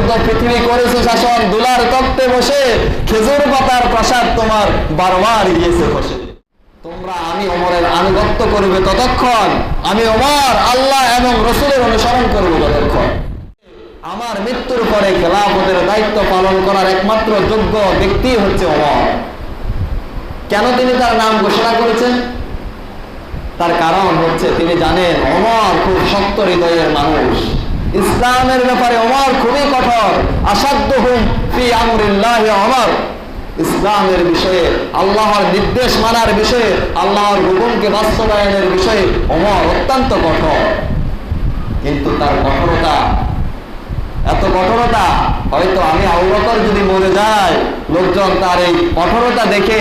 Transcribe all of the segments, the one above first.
অর্ধ পৃথিবী করেছে শাসন, দুলার তক্তে বসে খেজুর পাতার প্রাসাদ তোমার বারবার গিয়েছে বসে। তোমরা আমি ওমরের আনুগত্য করবে ততক্ষণ, আমি ওমর আল্লাহ এবং রসুলের অনুসরণ করব ততক্ষণ। আমার মৃত্যুর পরে খেলাফতের দায়িত্ব পালন করার একমাত্র যোগ্য ব্যক্তি হচ্ছে ওমর। কেন তিনি তার নাম ঘোষণা করেছেন? তার কারণ হচ্ছে তিনি জানেন ওমর খুব শক্ত হৃদয়ের মানুষ। ইসলামের ব্যাপারে ওমর খুবই কঠোর। আসাদ্দুহুম ফি আমরিল্লাহি ওমর। ইসলামের বিষয়ে, আল্লাহর নির্দেশ মানার বিষয়ে, আল্লাহর হুকুমকে বাস্তবায়নের বিষয়ে ওমর অত্যন্ত কঠোর। কিন্তু তার কঠোরতা, এত কঠোরতা, হয়তো আমি আবু বকর যদি মরে যায়, লোকজন তার এই কঠোরতা দেখে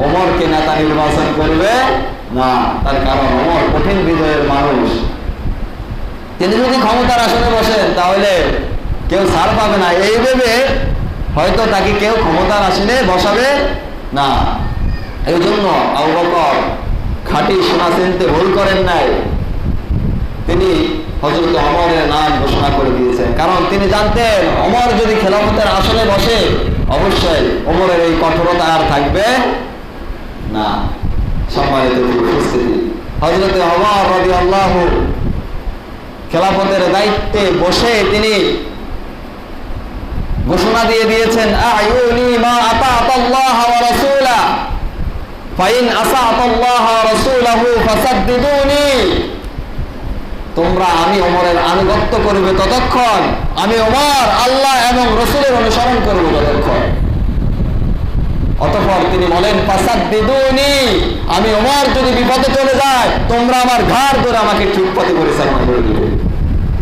ওমরকে নেতা নির্বাচন করবে না। তার কারণ ওমর কঠিন হৃদয়ের মানুষ। তিনি যদি ক্ষমতার আসনে বসেন তাহলে কেউ ছাড় পাবে না, এই ভেবে হয়তো তাকে কেউ ক্ষমতার আসনে বসাবে না। এই জন্য আবু বকর খাঁটি সোনা চিনতে ভুল করেন নাই। তিনি হযরত ওমরের নাম ঘোষণা করে দিয়েছেন, কারণ তিনি জানতেন ওমর যদি খেলাফতের আসনে বসে অবশ্যই ওমরের এই কঠোরতা আর থাকবে না। সম্মানিত উপস্থিতি, হযরত ওমর রাদিয়াল্লাহু খেলাফতের দায়িত্বে বসে তিনি ঘোষণা দিয়ে দিয়েছেন, আয়ুনি মা আতাআল্লাহ ওয়া রাসূলা ফাইন আসাআল্লাহ ওয়া রাসূলাহু ফাসাদ্দিদুনি। তোমরা আমি ওমরের আনুগত্য করবে ততক্ষণ, আমি ওমর আল্লাহ এবং রাসূলের অনুসরণ করব ততক্ষণ। অতঃপর তিনি বলেন, ফাসাদ্দিদুনি, আমি ওমর যদি বিপদে চলে যায় তোমরা আমার ঘাড় ধরে আমাকে ঠিক পথে পরিচালনা করে দিবে।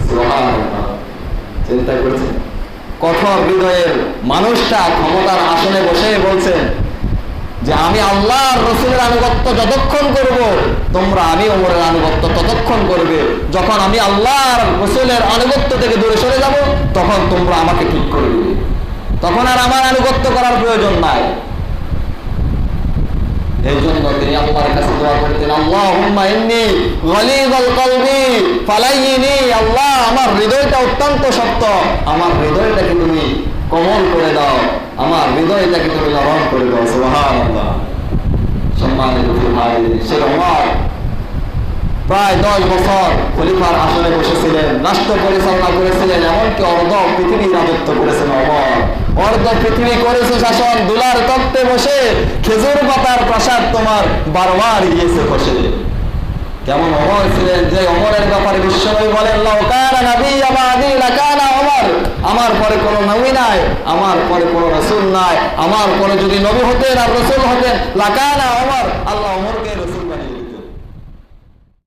সুবহানাল্লাহ, চিন্তা করেছেন? কঠোর হৃদয়ের মানুষটা ক্ষমতার আসনে বসে বলছেন যে আমি আল্লাহর রসুলের আনুগত্য যতক্ষণ করব, তোমরা আমি ওমরের আনুগত্য ততক্ষণ করবে। যখন আমি আল্লাহর রসুলের আনুগত্য থেকে দূরে সরে যাব তখন তোমরা আমাকে ঠিক করে দিবে, তখন আর আমার আনুগত্য করার প্রয়োজন নাই। এই জন্য তিনি আল্লাহর কাছে দোয়া করতেন, আল্লাহুম্মা ইন্নী গালিযাল কলবি ফালাইনি। আল্লাহ, আমার হৃদয়টা অত্যন্ত শক্ত, আমার হৃদয়টাকে তুমি কোমল করে দাও, আমার হৃদয়টাকে তুমি নরম করে দাও। সুবহানাল্লাহ। সম্মানিত ভাই, সে ওমর প্রায় 10 বছর খলিফার আসনে বসেছিলেন, রাষ্ট্র পরিচালনা করেছিলেন, এমনকি অর্ধ পৃথিবী রাজত্ব করেছেন ওমর। অর্ধ পৃথিবী করেছে শাসন, দুলার তক্তে বসে খেজুর পাতার প্রাসাদ তোমার বারবার গিয়েছে বসে। কেমন ওমর ছিলেন যে ওমরের ব্যাপারে বিশ্বনবী বলেন, লাউ কানা নাবিয়্যুন বা'দি লাকানা ওমর। আমার পরে কোনো নবী নাই, আমার পরে কোনো রাসূল নাই, আমার পরে যদি নবী হতেন আর রাসূল হতেন লাকানা ওমর। আল্লাহ